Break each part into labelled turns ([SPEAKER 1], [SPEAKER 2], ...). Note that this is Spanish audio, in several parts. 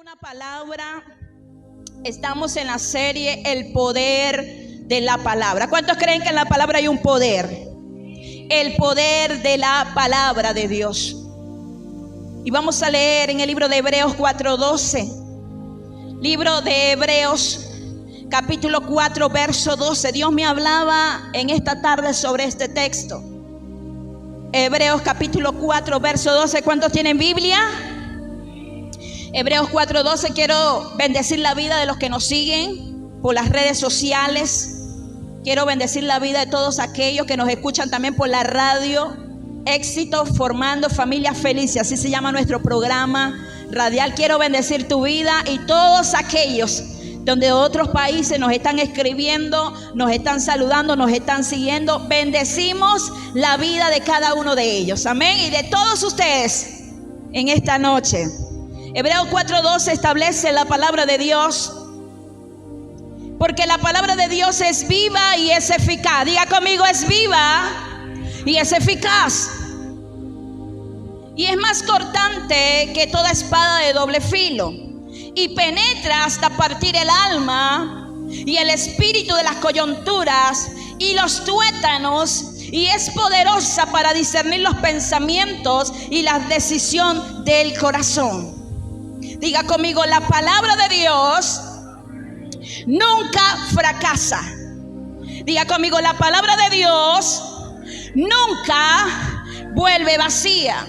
[SPEAKER 1] una palabra. Estamos en la serie El poder de la palabra. ¿Cuántos creen que en la palabra hay un poder? El poder de la palabra de Dios. Y vamos a leer en el libro de Hebreos 4:12. Libro de Hebreos capítulo 4 verso 12. Dios me hablaba en esta tarde sobre este texto. Hebreos capítulo 4 verso 12. ¿Cuántos tienen Biblia? Hebreos 4:12. Quiero bendecir la vida de los que nos siguen por las redes sociales. Quiero bendecir la vida de todos aquellos que nos escuchan también por la radio. Éxito formando familias felices, así se llama nuestro programa radial. Quiero bendecir tu vida y todos aquellos donde otros países nos están escribiendo, nos están saludando, nos están siguiendo. Bendecimos la vida de cada uno de ellos, amén, y de todos ustedes en esta noche. Hebreos 4:12 establece la palabra de Dios, porque la palabra de Dios es viva y es eficaz. Diga conmigo, es viva y es eficaz. Y es más cortante que toda espada de doble filo, y penetra hasta partir el alma y el espíritu de las coyunturas y los tuétanos, y es poderosa para discernir los pensamientos y la decisión del corazón. Diga conmigo, la palabra de Dios nunca fracasa. Diga conmigo, la palabra de Dios nunca vuelve vacía.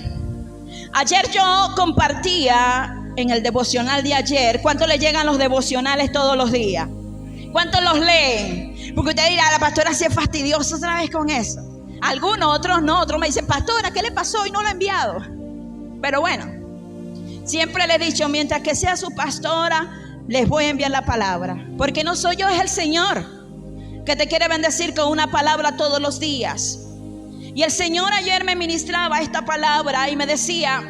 [SPEAKER 1] Ayer yo compartía en el devocional de ayer. ¿Cuánto le llegan los devocionales todos los días? ¿Cuántos los leen? Porque usted dirá, la pastora sí es fastidiosa otra vez con eso. Algunos, otros no. Otros me dicen, pastora, ¿qué le pasó? Y no lo he enviado. Pero bueno, siempre le he dicho, mientras que sea su pastora, les voy a enviar la palabra. Porque no soy yo, es el Señor que te quiere bendecir con una palabra todos los días. Y el Señor ayer me ministraba esta palabra y me decía,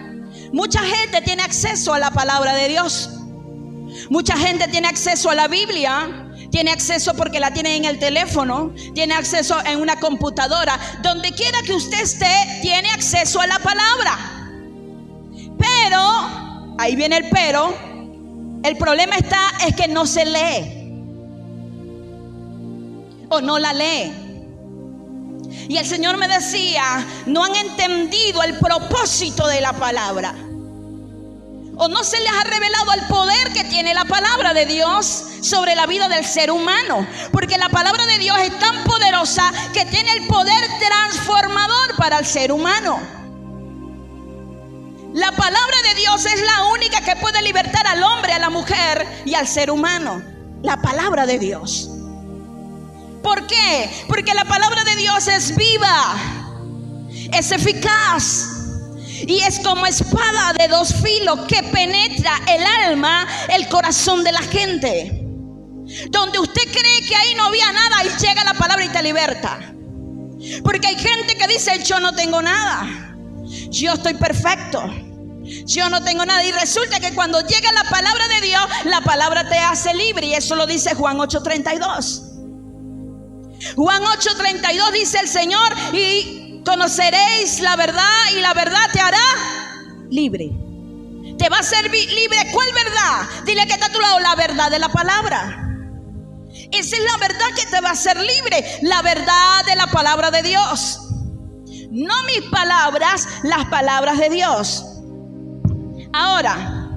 [SPEAKER 1] mucha gente tiene acceso a la palabra de Dios. Mucha gente tiene acceso a la Biblia. Tiene acceso porque la tiene en el teléfono. Tiene acceso en una computadora. Donde quiera que usted esté, tiene acceso a la palabra. Pero, ahí viene el pero. El problema es que no se lee. O no la lee. Y el Señor me decía, no han entendido el propósito de la palabra. O no se les ha revelado el poder que tiene la palabra de Dios sobre la vida del ser humano. Porque la palabra de Dios es tan poderosa que tiene el poder transformador para el ser humano. La palabra de Dios es la única que puede libertar al hombre, a la mujer y al ser humano. La palabra de Dios. ¿Por qué? Porque la palabra de Dios es viva, es eficaz y es como espada de dos filos que penetra el alma, el corazón de la gente. Donde usted cree que ahí no había nada, ahí llega la palabra y te liberta. Porque hay gente que dice, yo no tengo nada, yo estoy perfecto, yo no tengo nada. Y resulta que cuando llega la palabra de Dios, la palabra te hace libre. Y eso lo dice Juan 8:32. Juan 8:32 dice el Señor, y conoceréis la verdad y la verdad te hará libre. Te va a hacer libre. ¿Cuál verdad? Dile que está a tu lado, la verdad de la palabra. Esa es la verdad que te va a hacer libre. La verdad de la palabra de Dios. No mis palabras, las palabras de Dios. Ahora,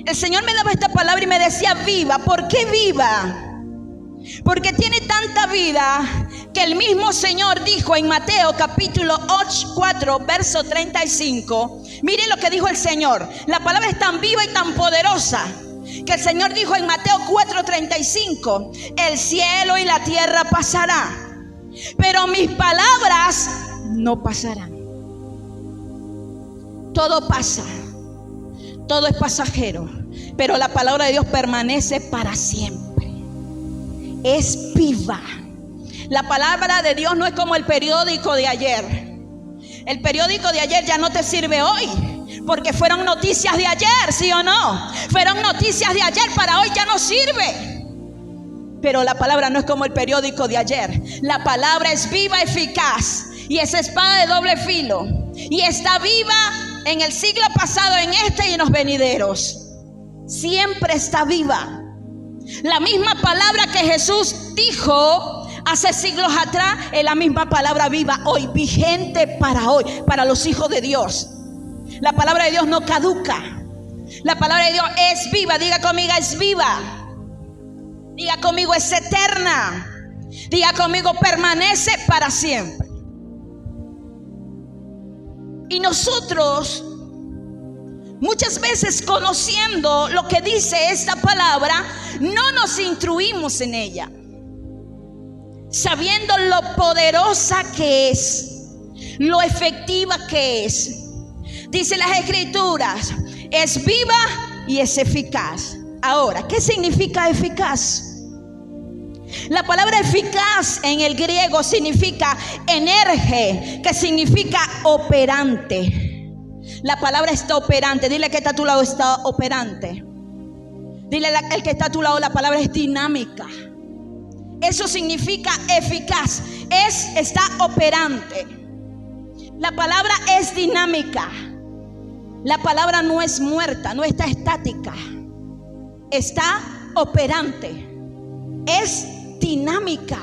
[SPEAKER 1] el Señor me daba esta palabra y me decía viva. ¿Por qué viva? Porque tiene tanta vida que el mismo Señor dijo en Mateo capítulo 4 verso 35. Miren lo que dijo el Señor. La palabra es tan viva y tan poderosa que el Señor dijo en Mateo 4:35: el cielo y la tierra pasará, pero mis palabras no pasarán. Todo pasa, todo es pasajero, pero la palabra de Dios permanece para siempre. Es viva. La palabra de Dios no es como el periódico de ayer. El periódico de ayer ya no te sirve hoy, porque fueron noticias de ayer, ¿sí o no? Fueron noticias de ayer, para hoy ya no sirve. Pero la palabra no es como el periódico de ayer. La palabra es viva, eficaz, y es espada de doble filo, y está viva en el siglo pasado, en este y en los venideros. siempre está viva. La misma palabra que Jesús dijo hace siglos atrás es la misma palabra viva hoy, vigente para hoy, para los hijos de Dios. La palabra de Dios no caduca. La palabra de Dios es viva. Diga conmigo, es viva. Diga conmigo, es eterna. Diga conmigo, permanece para siempre. Y nosotros muchas veces, conociendo lo que dice esta palabra, no nos instruimos en ella, sabiendo lo poderosa que es, lo efectiva que es. Dice las Escrituras, es viva y es eficaz. Ahora, ¿qué significa eficaz? La palabra eficaz en el griego significa energe, que significa operante. La palabra está operante. Dile que está a tu lado, está operante. Dile al que está a tu lado, la palabra es dinámica. Eso significa eficaz. Está operante. La palabra es dinámica. La palabra no es muerta, no está estática. Está operante. Es dinámica.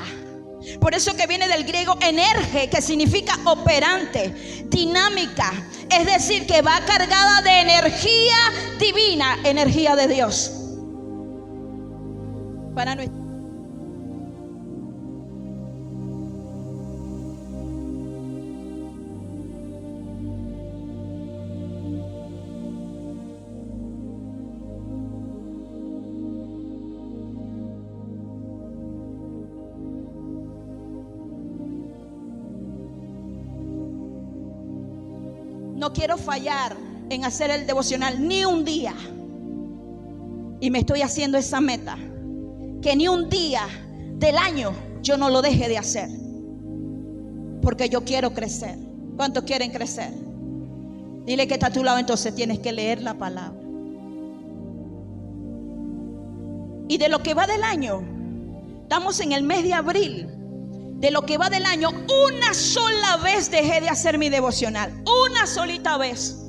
[SPEAKER 1] Por eso que viene del griego energe, que significa operante, dinámica. Es decir, que va cargada de energía divina, energía de Dios. Para nuestra no quiero fallar en hacer el devocional ni un día. Y me estoy haciendo esa meta, que ni un día del año yo no lo deje de hacer, porque yo quiero crecer. ¿Cuántos quieren crecer? Dile que está a tu lado, entonces tienes que leer la palabra. Y de lo que va del año, estamos en el mes de abril. De lo que va del año, una sola vez dejé de hacer mi devocional. Una solita vez.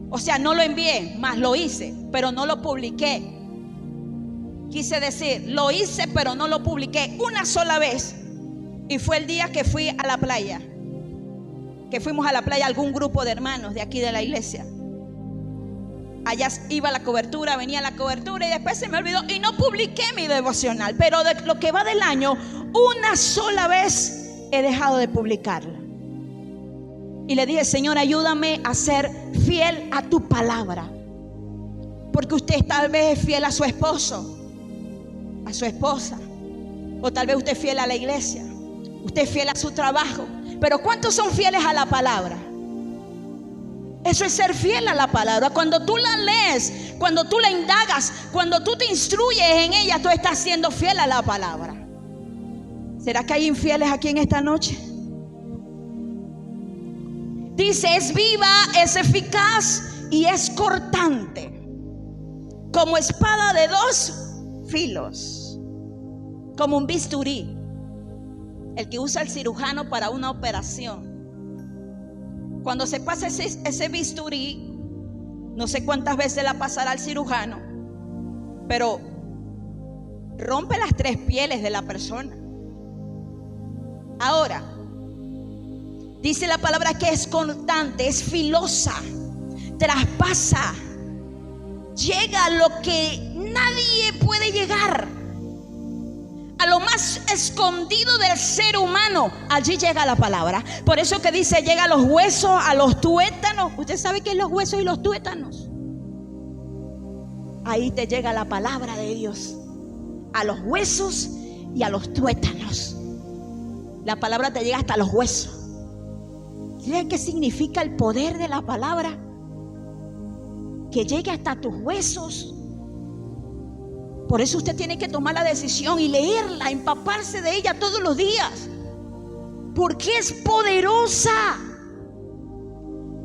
[SPEAKER 1] O sea, no lo envié, más lo hice, pero no lo publiqué. Quise decir, lo hice, pero no lo publiqué. Una sola vez. Y fue el día que fui a la playa. Que fuimos a la playa algún grupo de hermanos de aquí de la iglesia. Allá iba la cobertura, venía la cobertura y después se me olvidó y no publiqué mi devocional. Pero de lo que va del año, una sola vez he dejado de publicarla. Y le dije, Señor, ayúdame a ser fiel a tu palabra. Porque usted tal vez es fiel a su esposo, a su esposa. O tal vez usted es fiel a la iglesia. Usted es fiel a su trabajo. Pero ¿cuántos son fieles a la palabra? Eso es ser fiel a la palabra. Cuando tú la lees, cuando tú la indagas, cuando tú te instruyes en ella, tú estás siendo fiel a la palabra. ¿Será que hay infieles aquí en esta noche? Dice, es viva, es eficaz y es cortante, como espada de dos filos, como un bisturí, el que usa el cirujano para una operación. Cuando se pasa ese bisturí, no sé cuántas veces la pasará el cirujano, pero rompe las tres pieles de la persona. Ahora, dice la palabra que es cortante, es filosa, traspasa, llega a lo que nadie puede llegar, a lo más escondido del ser humano. Allí llega la palabra. Por eso que dice, llega a los huesos, a los tuétanos. ¿Usted sabe qué es los huesos y los tuétanos? Ahí te llega la palabra de Dios, a los huesos y a los tuétanos. La palabra te llega hasta los huesos. ¿Sabe qué significa el poder de la palabra? Que llegue hasta tus huesos. Por eso usted tiene que tomar la decisión y leerla, empaparse de ella todos los días. Porque es poderosa.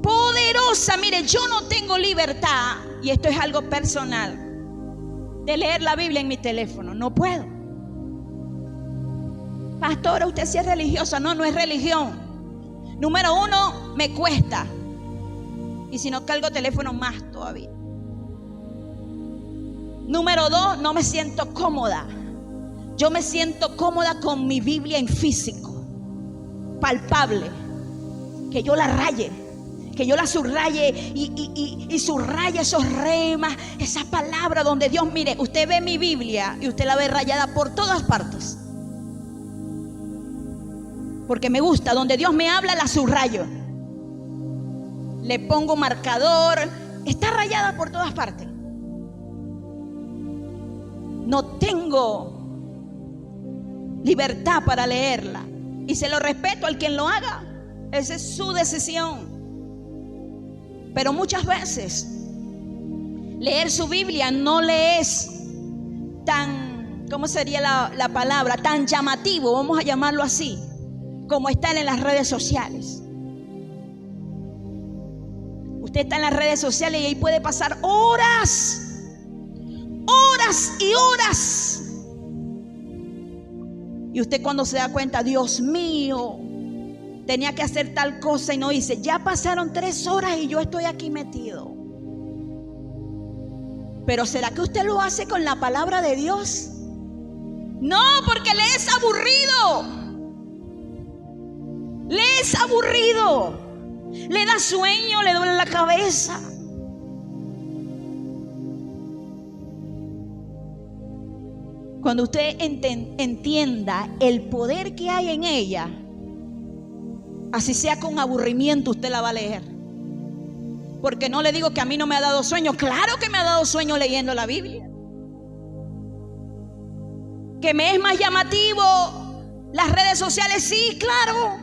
[SPEAKER 1] Poderosa. Mire, yo no tengo libertad, y esto es algo personal, de leer la Biblia en mi teléfono. No puedo. Pastora, usted sí es religiosa. No, no es religión. Número uno, me cuesta. Y si no cargo teléfono, más todavía. Número 2, no me siento cómoda. Yo me siento cómoda con mi Biblia en físico, palpable, que yo la raye, que yo la subraye y subraye esos remas, esas palabras donde Dios, mire, usted ve mi Biblia y usted la ve rayada por todas partes. Porque me gusta, donde Dios me habla la subrayo. Le pongo marcador, está rayada por todas partes. No tengo libertad para leerla. Y se lo respeto al quien lo haga. Esa es su decisión. Pero muchas veces leer su Biblia no le es tan, ¿cómo sería la palabra? Tan llamativo, vamos a llamarlo así, como estar en las redes sociales. Usted está en las redes sociales y ahí puede pasar horas y horas. Y usted cuando se da cuenta, Dios mío, tenía que hacer tal cosa y no hice. Ya pasaron 3 horas y yo estoy aquí metido. Pero ¿será que usted lo hace con la palabra de Dios? No, porque le es aburrido. Le es aburrido. Le da sueño, le duele la cabeza. Cuando usted entienda el poder que hay en ella, así sea con aburrimiento, usted la va a leer. Porque no le digo que a mí no me ha dado sueño. Claro que me ha dado sueño leyendo la Biblia. Que me es más llamativo las redes sociales, sí, claro.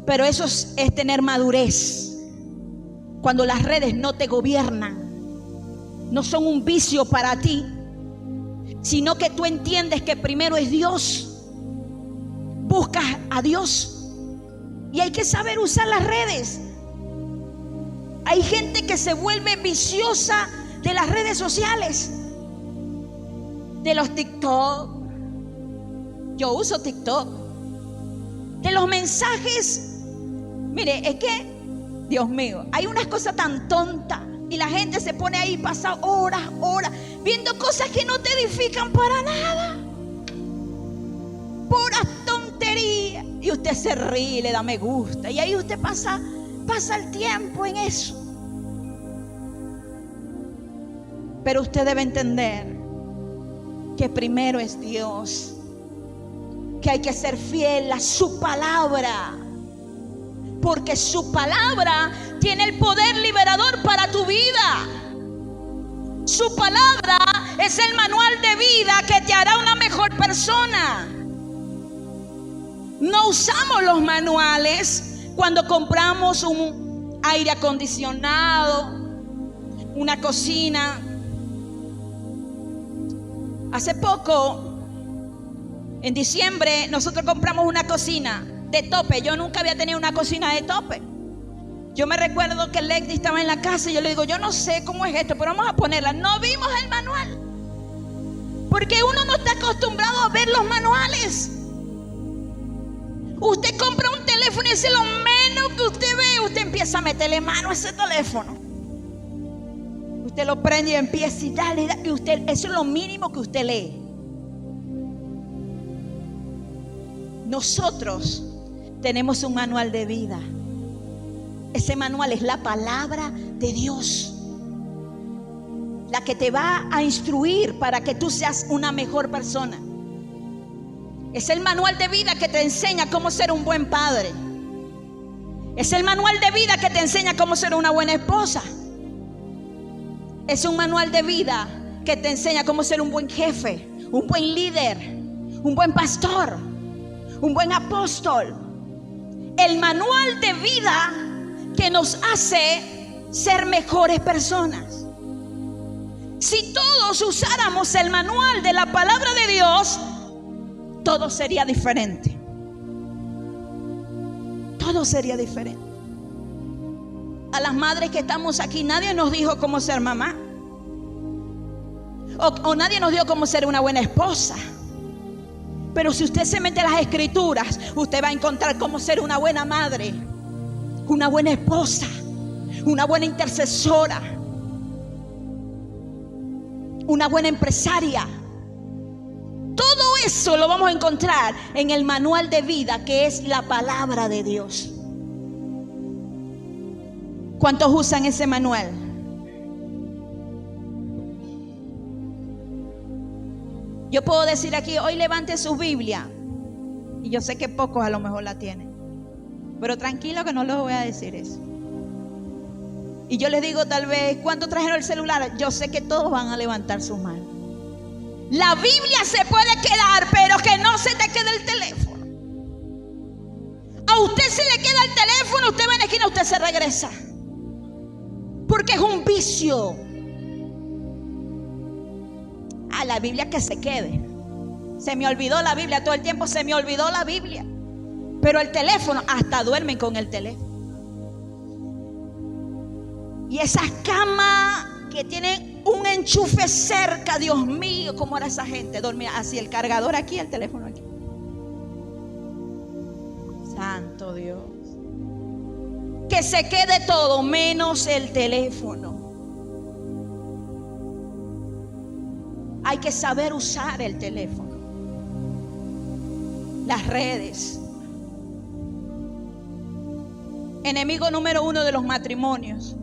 [SPEAKER 1] Pero eso es tener madurez. Cuando las redes no te gobiernan, no son un vicio para ti, sino que tú entiendes que primero es Dios. Buscas a Dios. Y hay que saber usar las redes. Hay gente que se vuelve viciosa de las redes sociales, de los TikTok. Yo uso TikTok. De los mensajes. Mire, es que, Dios mío, hay unas cosas tan tontas y la gente se pone ahí, pasa horas, viendo cosas que no te edifican para nada. Puras tonterías. Y usted se ríe, le da me gusta. Y ahí usted pasa el tiempo en eso. Pero usted debe entender que primero es Dios. Que hay que ser fiel a su palabra. Porque su palabra tiene el poder liberador para tu vida. Su palabra es el manual de vida que te hará una mejor persona. No usamos los manuales cuando compramos un aire acondicionado, una cocina. Hace poco, en diciembre, nosotros compramos una cocina de tope. Yo nunca había tenido una cocina de tope. Yo me recuerdo que Lexi estaba en la casa y yo le digo, yo no sé cómo es esto, pero vamos a ponerla. No vimos el manual, porque uno no está acostumbrado a ver los manuales. Usted compra un teléfono y es lo menos que usted ve. Usted empieza a meterle mano a ese teléfono. Usted lo prende y empieza y dale, y usted, eso es lo mínimo que usted lee. Nosotros tenemos un manual de vida. Ese manual es la palabra de Dios, la que te va a instruir para que tú seas una mejor persona. Es el manual de vida que te enseña cómo ser un buen padre. Es el manual de vida que te enseña cómo ser una buena esposa. Es un manual de vida que te enseña cómo ser un buen jefe, un buen líder, un buen pastor, un buen apóstol. El manual de vida que nos hace ser mejores personas. Si todos usáramos el manual de la palabra de Dios, todo sería diferente. Todo sería diferente. A las madres que estamos aquí, nadie nos dijo cómo ser mamá. O nadie nos dijo cómo ser una buena esposa. Pero si usted se mete a las escrituras, usted va a encontrar cómo ser una buena madre, una buena esposa, una buena intercesora. una buena empresaria. Todo eso lo vamos a encontrar en el manual de vida, que es la palabra de Dios. ¿Cuántos usan ese manual? Yo puedo decir aquí, hoy levante su Biblia, y yo sé que pocos a lo mejor la tienen, pero tranquilo que no les voy a decir eso. Y yo les digo tal vez, ¿cuántos trajeron el celular? Yo sé que todos van a levantar sus manos. La Biblia se puede quedar, pero que no se te quede el teléfono. A usted se le queda el teléfono, usted va en la esquina, usted se regresa. Porque es un vicio. A la Biblia que se quede. Se me olvidó la Biblia, todo el tiempo se me olvidó la Biblia. Pero el teléfono, hasta duermen con el teléfono. Y esas camas que tienen un enchufe cerca, Dios mío, ¿cómo era esa gente? Dormía así, el cargador aquí, el teléfono aquí. Santo Dios. Que se quede todo menos el teléfono. Hay que saber usar el teléfono, las redes. Enemigo número 1 de los matrimonios.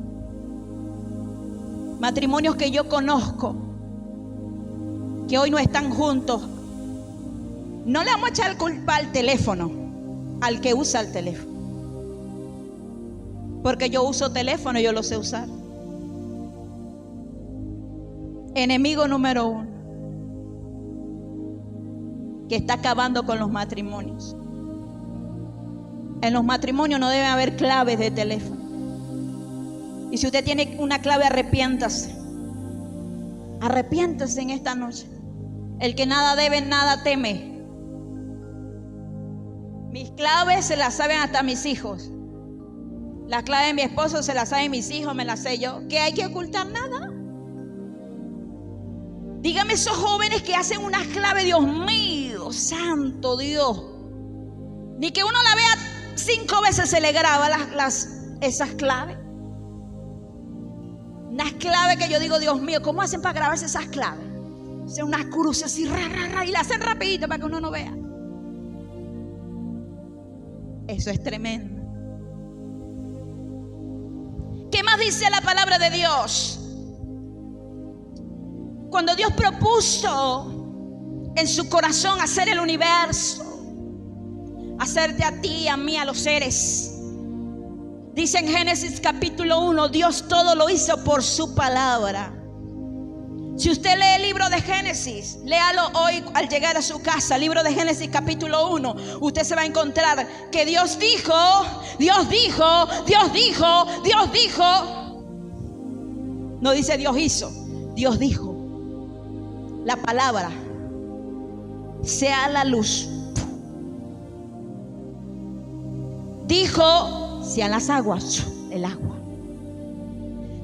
[SPEAKER 1] Matrimonios que yo conozco, que hoy no están juntos. No le vamos a echar culpa al teléfono, al que usa el teléfono. Porque yo uso teléfono y yo lo sé usar. Enemigo número 1, que está acabando con los matrimonios. En los matrimonios no debe haber claves de teléfono. Y si usted tiene una clave, arrepiéntase. Arrepiéntase en esta noche. El que nada debe, nada teme. Mis claves se las saben hasta mis hijos. Las claves de mi esposo se las saben mis hijos, me las sé yo. ¿Qué hay que ocultar? Nada. Dígame esos jóvenes que hacen unas claves, Dios mío, santo Dios. Ni que uno la vea 5 veces se le graba esas claves. Unas claves que yo digo, Dios mío, ¿cómo hacen para grabarse esas claves? O sea, unas cruces así, y la hacen rapidito para que uno no vea. Eso es tremendo. ¿Qué más dice la palabra de Dios? Cuando Dios propuso en su corazón hacer el universo, hacerte a ti, a mí, a los seres, dice en Génesis capítulo 1, Dios todo lo hizo por su palabra. Si usted lee el libro de Génesis, léalo hoy al llegar a su casa, libro de Génesis capítulo 1, usted se va a encontrar que Dios dijo, Dios dijo, Dios dijo, Dios dijo. No dice Dios hizo, Dios dijo. La palabra, sea la luz. Dijo, sean las aguas, el agua.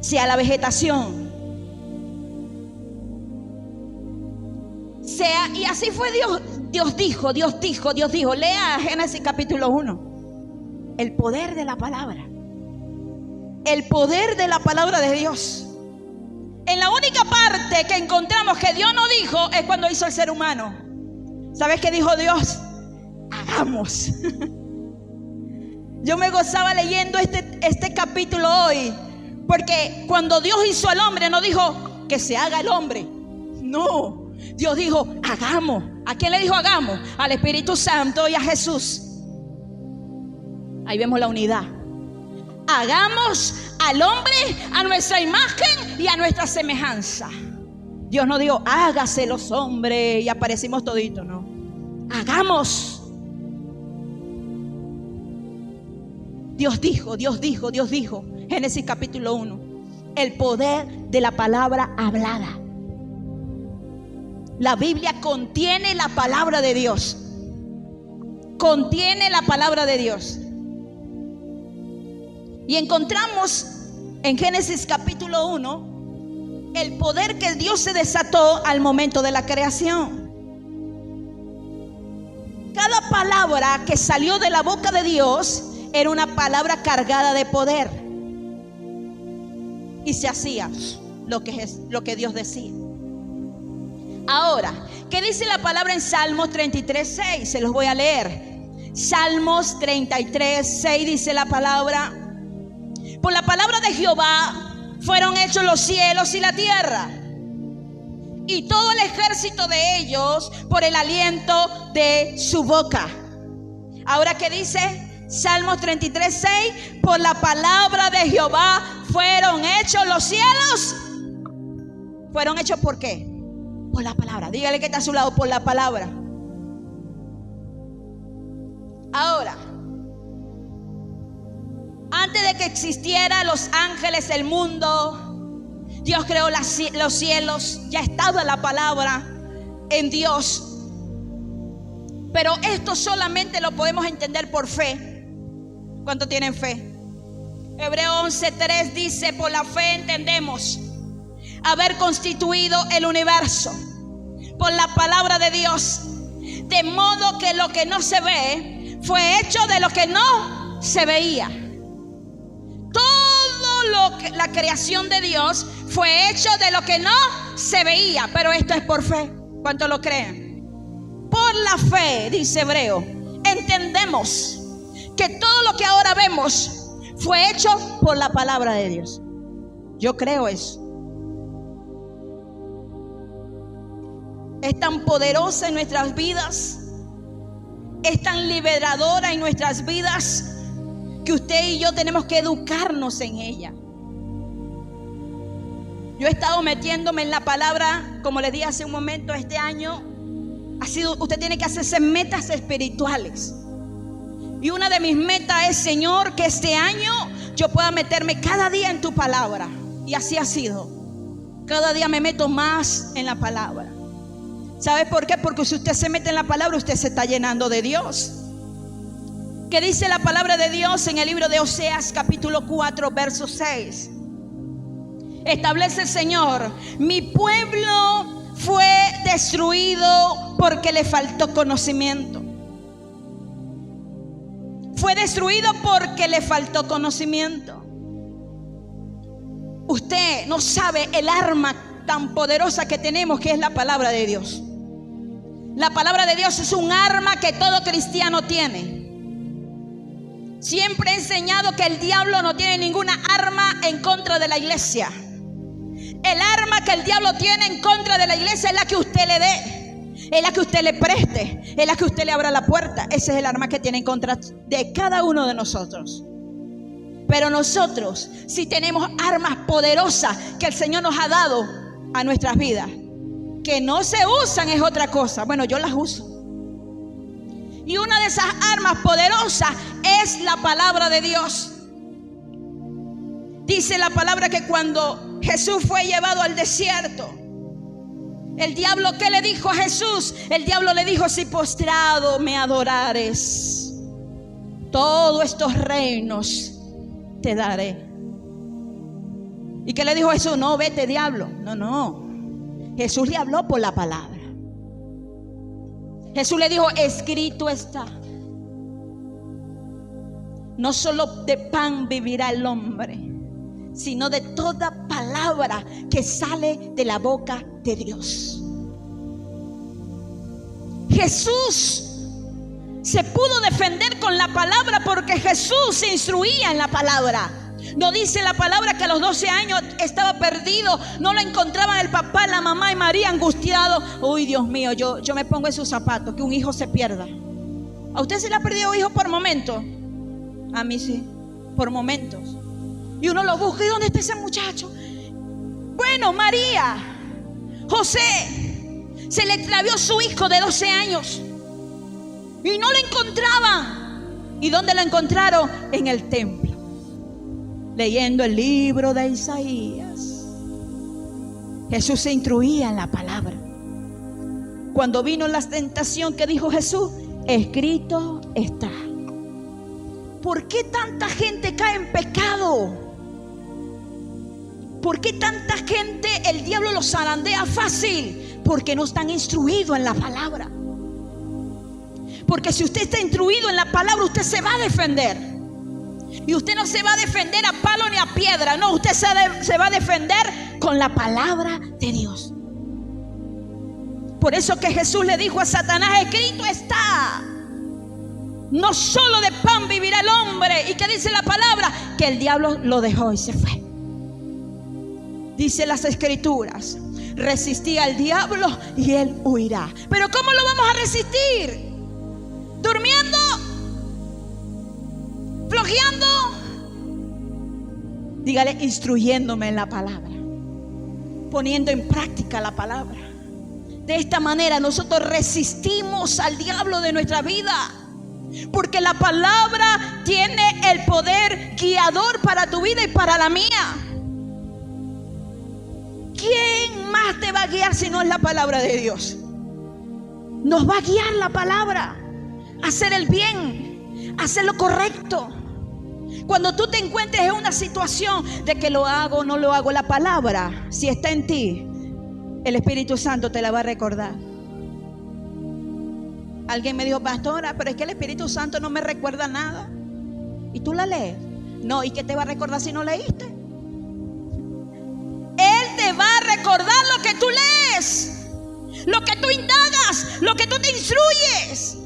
[SPEAKER 1] Sea la vegetación. Sea, y así fue Dios. Dios dijo, Dios dijo, Dios dijo. Lea Génesis capítulo 1. El poder de la palabra. El poder de la palabra de Dios. En la única parte que encontramos que Dios no dijo es cuando hizo el ser humano. ¿Sabes qué dijo Dios? Hagamos. Yo me gozaba leyendo este capítulo hoy, porque cuando Dios hizo al hombre no dijo que se haga el hombre. No, Dios dijo hagamos. ¿A quién le dijo hagamos? Al Espíritu Santo y a Jesús. Ahí vemos la unidad. Hagamos al hombre a nuestra imagen y a nuestra semejanza. Dios no dijo hágase los hombres y aparecimos toditos, no. Hagamos. Dios dijo, Dios dijo, Dios dijo. Génesis capítulo 1. El poder de la palabra hablada. La Biblia contiene la palabra de Dios. Contiene la palabra de Dios. Y encontramos en Génesis capítulo 1 el poder que Dios se desató al momento de la creación. Cada palabra que salió de la boca de Dios era una palabra cargada de poder. Y se hacía lo que Dios decía. Ahora, ¿qué dice la palabra en Salmos 33:6? Se los voy a leer. Salmos 33:6 dice la palabra: por la palabra de Jehová fueron hechos los cielos y la tierra, y todo el ejército de ellos por el aliento de su boca. Ahora, ¿qué dice Salmos 33:6? Por la palabra de Jehová fueron hechos los cielos. ¿Fueron hechos por qué? Por la palabra. Dígale que está a su lado: por la palabra. Ahora, antes de que existieran los ángeles, el mundo, Dios creó los cielos. Ya estaba la palabra en Dios. Pero esto solamente lo podemos entender por fe. ¿Cuántos tienen fe? Hebreo 11:3 dice: por la fe entendemos haber constituido el universo por la palabra de Dios, de modo que lo que no se ve fue hecho de lo que no se veía. La creación de Dios fue hecho de lo que no se veía, pero esto es por fe. ¿Cuántos lo creen? Por la fe, dice Hebreo, entendemos que todo lo que ahora vemos fue hecho por la palabra de Dios. Yo creo eso. Es tan poderosa en nuestras vidas, es tan liberadora en nuestras vidas, que usted y yo tenemos que educarnos en ella. Yo he estado metiéndome en la palabra, como les dije hace un momento. Este año usted tiene que hacerse metas espirituales. Y una de mis metas es: Señor, que este año yo pueda meterme cada día en tu palabra. Y así ha sido. Cada día me meto más en la palabra. ¿Sabe por qué? Porque si usted se mete en la palabra, usted se está llenando de Dios. ¿Qué dice la palabra de Dios en el libro de Oseas capítulo 4 verso 6? Establece el Señor: mi pueblo fue destruido porque le faltó conocimiento. Fue destruido porque le faltó conocimiento. Usted no sabe el arma tan poderosa que tenemos, que es la palabra de Dios. La palabra de Dios es un arma que todo cristiano tiene. Siempre he enseñado que el diablo no tiene ninguna arma en contra de la iglesia. El arma que el diablo tiene en contra de la iglesia es la que usted le dé, es la que usted le preste, es la que usted le abra la puerta. Ese es el arma que tiene en contra de cada uno de nosotros. Pero nosotros sí tenemos armas poderosas que el Señor nos ha dado a nuestras vidas. Que no se usan es otra cosa. Bueno, yo las uso. Y una de esas armas poderosas es la palabra de Dios. Dice la palabra que cuando Jesús fue llevado al desierto, el diablo, ¿qué le dijo a Jesús? El diablo le dijo: si postrado me adorares, todos estos reinos te daré. ¿Y qué le dijo Jesús? No, vete, diablo. No. Jesús le habló por la palabra. Jesús le dijo: escrito está. No solo de pan vivirá el hombre, sino de toda palabra que sale de la boca de Dios. Jesús se pudo defender con la palabra porque Jesús se instruía en la palabra. No dice la palabra que a los 12 años estaba perdido, no lo encontraban el papá, la mamá y María angustiado. Uy, Dios mío, yo me pongo en sus zapatos, que un hijo se pierda. ¿A usted se le ha perdido hijo por momentos? A mí sí, por momentos. Y uno lo busca: ¿y dónde está ese muchacho? Bueno, María, José, se le extravió su hijo de 12 años y no lo encontraban. ¿Y dónde lo encontraron? En el templo, leyendo el libro de Isaías. Jesús se instruía en la palabra. Cuando vino la tentación, ¿qué dijo Jesús? Escrito está. ¿Por qué tanta gente cae en pecado? ¿Por qué tanta gente el diablo los zarandea fácil? Porque no están instruidos en la palabra. Porque si usted está instruido en la palabra, usted se va a defender. Y usted no se va a defender a palo ni a piedra. No, usted se va a defender con la palabra de Dios. Por eso que Jesús le dijo a Satanás: escrito está, no solo de pan vivirá el hombre. ¿Y qué dice la palabra? Que el diablo lo dejó y se fue. Dice las escrituras: resistí al diablo y él huirá. Pero ¿cómo lo vamos a resistir? ¿Durmiendo? ¿Flojeando? Dígale: instruyéndome en la palabra, poniendo en práctica la palabra. De esta manera nosotros resistimos al diablo de nuestra vida, porque la palabra tiene el poder guiador para tu vida y para la mía. ¿Quién más te va a guiar si no es la palabra de Dios? Nos va a guiar la palabra a hacer el bien, a hacer lo correcto. Cuando tú te encuentres en una situación de que lo hago o no lo hago, la palabra, si está en ti, el Espíritu Santo te la va a recordar. Alguien me dijo: pastora, pero es que el Espíritu Santo no me recuerda nada. ¿Y tú la lees? No, ¿y qué te va a recordar si no leíste? Él te va a recordar lo que tú lees, lo que tú indagas, lo que tú te instruyes.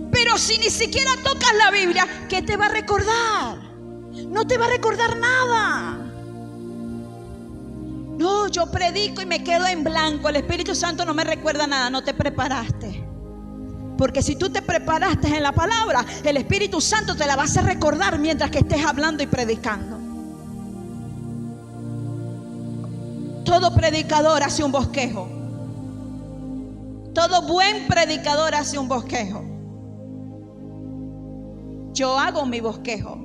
[SPEAKER 1] Pero si ni siquiera tocas la Biblia, ¿qué te va a recordar? No te va a recordar nada. No, yo predico y me quedo en blanco. El Espíritu Santo no me recuerda nada. No te preparaste. Porque si tú te preparaste en la palabra, el Espíritu Santo te la va a hacer recordar mientras que estés hablando y predicando. Todo predicador hace un bosquejo. Todo buen predicador hace un bosquejo. Yo hago mi bosquejo.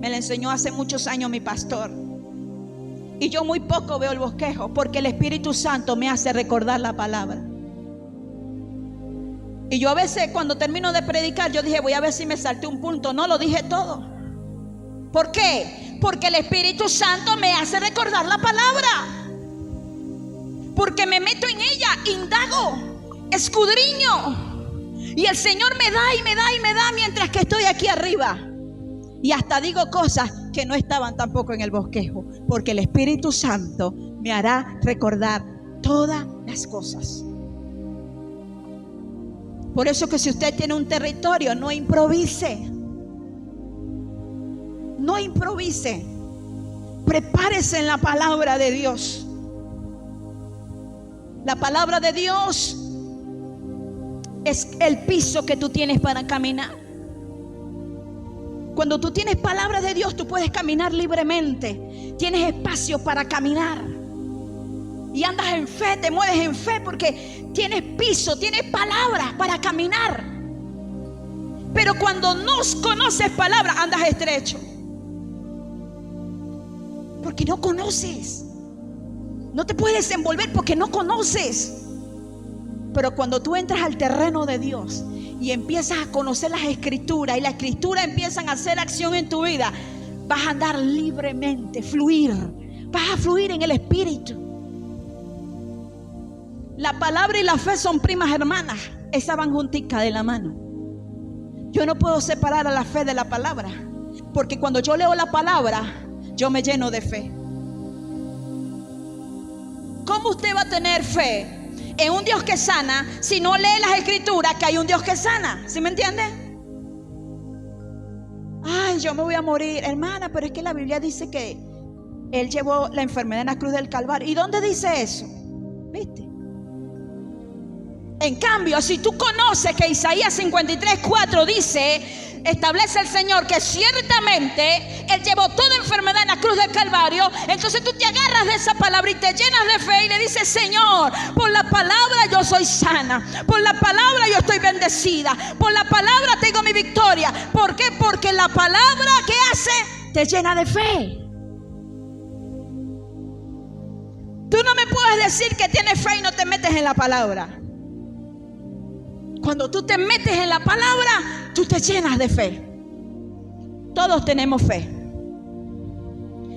[SPEAKER 1] Me lo enseñó hace muchos años mi pastor. Y yo muy poco veo el bosquejo, porque el Espíritu Santo me hace recordar la palabra. Y yo a veces cuando termino de predicar, yo dije: voy a ver si me salté un punto. No, lo dije todo. ¿Por qué? Porque el Espíritu Santo me hace recordar la palabra. Porque me meto en ella, indago, escudriño. Y el Señor me da y me da y me da mientras que estoy aquí arriba. Y hasta digo cosas que no estaban tampoco en el bosquejo, porque el Espíritu Santo me hará recordar todas las cosas. Por eso que si usted tiene un territorio, no improvise. No improvise. Prepárese en la palabra de Dios. La palabra de Dios es el piso que tú tienes para caminar. Cuando tú tienes palabra de Dios, tú puedes caminar libremente. Tienes espacio para caminar. Y andas en fe, te mueves en fe porque tienes piso, tienes palabra para caminar. Pero cuando no conoces palabra, andas estrecho. Porque no conoces. No te puedes envolver porque no conoces. Pero cuando tú entras al terreno de Dios y empiezas a conocer las escrituras, y las escrituras empiezan a hacer acción en tu vida, vas a andar libremente, fluir. Vas a fluir en el Espíritu. La palabra y la fe son primas hermanas. Esas van junticas de la mano. Yo no puedo separar a la fe de la palabra, porque cuando yo leo la palabra, yo me lleno de fe. ¿Cómo usted va a tener fe en un Dios que sana si no lee las escrituras que hay un Dios que sana? ¿Sí me entiende? Ay, yo me voy a morir, hermana, pero es que la Biblia dice que Él llevó la enfermedad en la cruz del Calvario. ¿Y dónde dice eso? ¿Viste? En cambio, si tú conoces que Isaías 53:4 dice, establece el Señor que ciertamente Él llevó toda enfermedad en la cruz del Calvario, entonces tú te agarras de esa palabra y te llenas de fe y le dices: Señor, por la palabra yo soy sana, por la palabra yo estoy bendecida, por la palabra tengo mi victoria. ¿Por qué? Porque la palabra, ¿qué hace? Te llena de fe. Tú no me puedes decir que tienes fe y no te metes en la palabra. Cuando tú te metes en la palabra, tú te llenas de fe. Todos tenemos fe.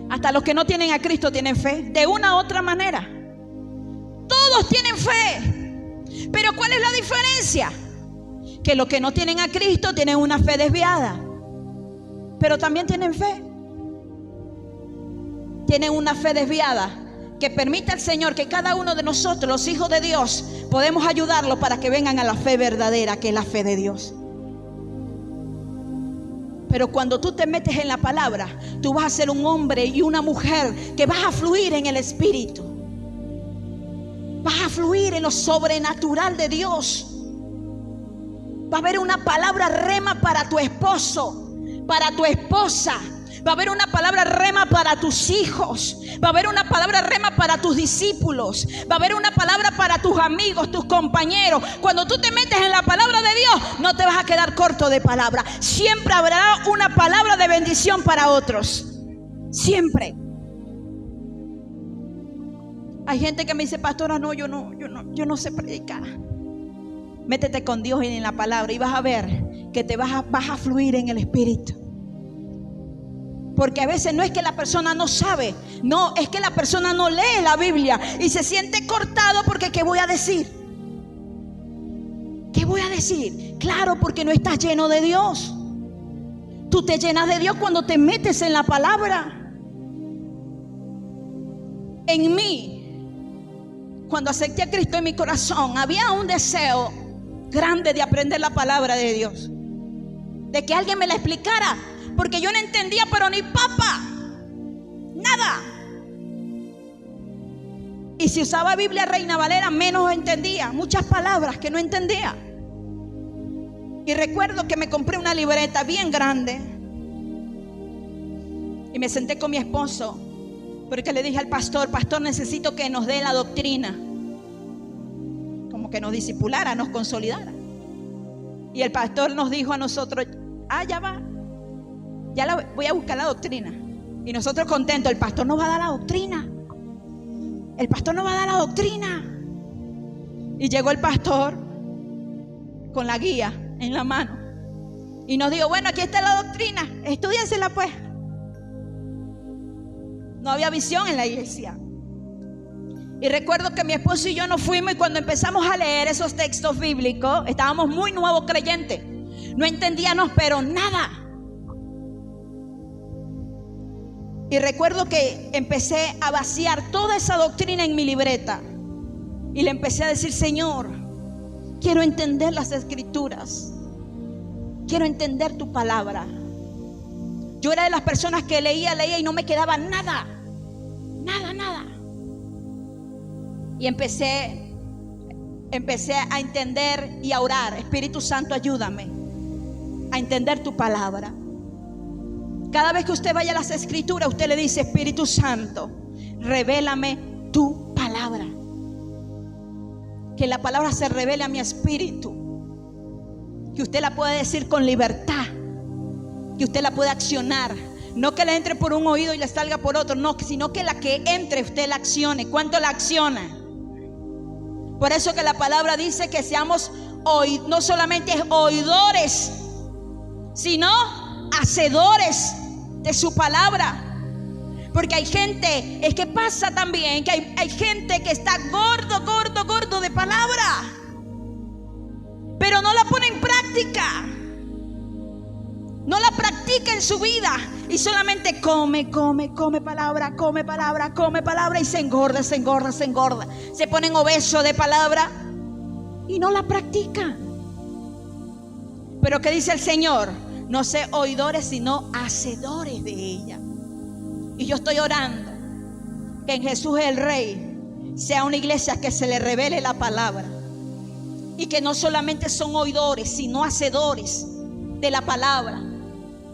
[SPEAKER 1] Hasta los que no tienen a Cristo tienen fe, de una u otra manera. Todos tienen fe. Pero ¿cuál es la diferencia? Que los que no tienen a Cristo tienen una fe desviada, pero también tienen fe. Tienen una fe desviada, que permita el Señor que cada uno de nosotros, los hijos de Dios, podemos ayudarlos para que vengan a la fe verdadera, que es la fe de Dios. Pero cuando tú te metes en la palabra, tú vas a ser un hombre y una mujer que vas a fluir en el Espíritu. Vas a fluir en lo sobrenatural de Dios. Va a haber una palabra rema para tu esposo, para tu esposa. Va a haber una palabra rema para tus hijos. Va a haber una palabra rema para tus discípulos. Va a haber una palabra para tus amigos, tus compañeros. Cuando tú te metes en la palabra de Dios, no te vas a quedar corto de palabra. Siempre habrá una palabra de bendición para otros. Siempre. Hay gente que me dice, pastora, no, yo no sé predicar. Métete con Dios en la palabra y vas a ver que te vas a fluir en el Espíritu. Porque a veces no es que la persona no sabe, no, es que la persona no lee la Biblia y se siente cortado porque ¿qué voy a decir? ¿Qué voy a decir? Claro, porque no estás lleno de Dios. Tú te llenas de Dios cuando te metes en la palabra. En mí, cuando acepté a Cristo en mi corazón, había un deseo grande de aprender la palabra de Dios, de que alguien me la explicara. Porque yo no entendía, pero ni papa, nada. Y si usaba Biblia Reina Valera, menos entendía. Muchas palabras que no entendía. Y recuerdo que me compré una libreta bien grande. Y me senté con mi esposo. Porque le dije al pastor, pastor, necesito que nos dé la doctrina. Como que nos discipulara, nos consolidara. Y el pastor nos dijo a nosotros, ya va. Voy a buscar la doctrina. Y nosotros contentos, el pastor nos va a dar la doctrina. El pastor nos va a dar la doctrina. Y llegó el pastor con la guía en la mano. Y nos dijo, bueno, aquí está la doctrina, estúdiensela pues. No había visión en la iglesia. Y recuerdo que mi esposo y yo nos fuimos y cuando empezamos a leer esos textos bíblicos, estábamos muy nuevos creyentes. No entendíamos pero nada. Y recuerdo que empecé a vaciar toda esa doctrina en mi libreta. Y le empecé a decir, Señor, quiero entender las escrituras. Quiero entender tu palabra. Yo era de las personas que leía y no me quedaba nada. Nada. Y empecé a entender y a orar. Espíritu Santo, ayúdame a entender tu palabra. Cada vez que usted vaya a las escrituras, usted le dice, Espíritu Santo, revélame tu palabra. Que la palabra se revele a mi espíritu. Que usted la pueda decir con libertad. Que usted la pueda accionar. No que le entre por un oído y le salga por otro. No, sino que la que entre usted la accione. ¿Cuánto la acciona? Por eso que la palabra dice que seamos no solamente oidores, sino hacedores de su palabra. Porque hay gente, es que pasa también que hay gente que está gordo de palabra, pero no la pone en práctica, no la practica en su vida y solamente come palabra y se engorda, se ponen obesos de palabra y no la practica. Pero ¿qué dice el Señor? No sé oidores, sino hacedores de ella. Y yo estoy orando que en Jesús el Rey sea una iglesia que se le revele la palabra. Y que no solamente son oidores, sino hacedores de la palabra.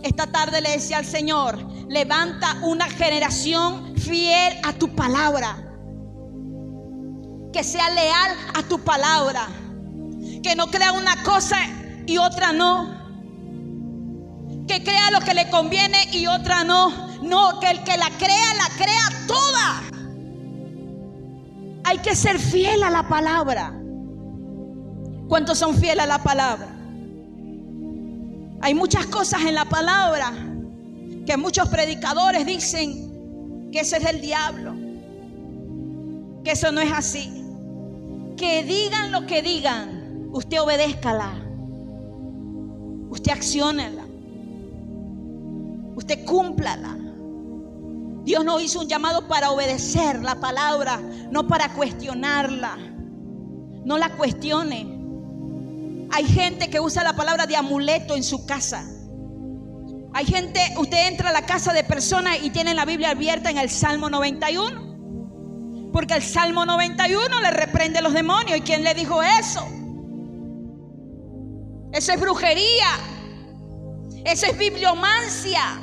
[SPEAKER 1] Esta tarde le decía al Señor, levanta una generación fiel a tu palabra. Que sea leal a tu palabra. Que no crea una cosa y otra no. Que crea lo que le conviene y otra no. No, que el que la crea toda. Hay que ser fiel a la palabra. ¿Cuántos son fieles a la palabra? Hay muchas cosas en la palabra que muchos predicadores dicen que ese es el diablo, que eso no es así. Que digan lo que digan, usted obedézcala, usted acciónela, usted cúmplala. Dios nos hizo un llamado para obedecer la palabra, no para cuestionarla. No la cuestione. Hay gente que usa la palabra de amuleto en su casa. Hay gente, usted entra a la casa de personas y tienen la Biblia abierta en el Salmo 91. Porque el Salmo 91 le reprende a los demonios. ¿Y quién le dijo eso? Eso es brujería. Eso es bibliomancia.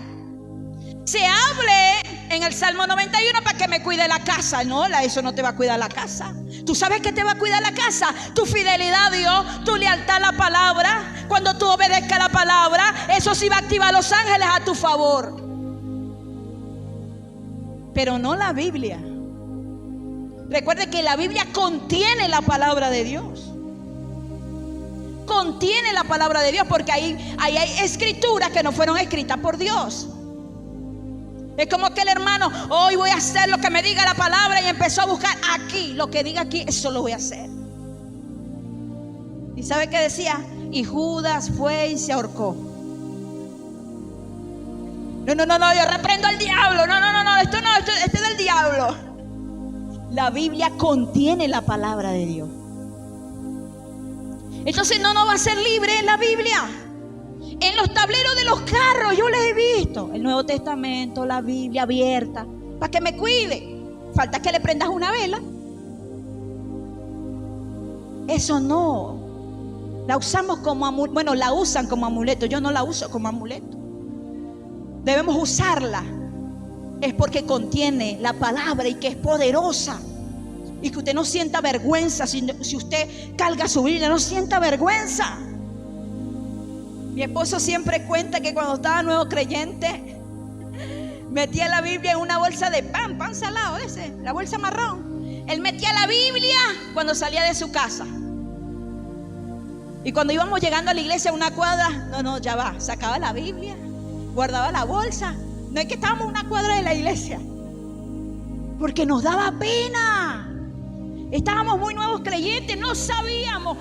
[SPEAKER 1] Se hable en el Salmo 91 para que me cuide la casa. No, eso no te va a cuidar la casa. ¿Tú sabes qué te va a cuidar la casa? Tu fidelidad a Dios, tu lealtad a la palabra. Cuando tú obedezcas la palabra, eso sí va a activar a los ángeles a tu favor. Pero no la Biblia. Recuerde que la Biblia contiene la palabra de Dios. Contiene la palabra de Dios, porque ahí hay escrituras que no fueron escritas por Dios. Es como que el hermano, hoy voy a hacer lo que me diga la palabra, y empezó a buscar aquí, lo que diga aquí, eso lo voy a hacer. ¿Y sabe qué decía? Y Judas fue y se ahorcó. No, yo reprendo al diablo. No, esto es del diablo. La Biblia contiene la palabra de Dios. Entonces no va a ser libre en la Biblia. En los tableros de los carros yo les he visto el Nuevo Testamento, la Biblia abierta, para que me cuide. Falta que le prendas una vela. Eso no. La usamos como amuleto. Bueno, la usan como amuleto. Yo no la uso como amuleto. Debemos usarla. Es porque contiene la palabra y que es poderosa. Y que usted no sienta vergüenza. Si usted carga su Biblia, no sienta vergüenza. Mi esposo siempre cuenta que cuando estaba nuevo creyente, metía la Biblia en una bolsa de pan salado ese, la bolsa marrón. Él metía la Biblia cuando salía de su casa. Y cuando íbamos llegando a la iglesia a una cuadra, ya va, sacaba la Biblia, guardaba la bolsa. No es que estábamos a una cuadra de la iglesia, porque nos daba pena. Estábamos muy nuevos creyentes, no sabíamos.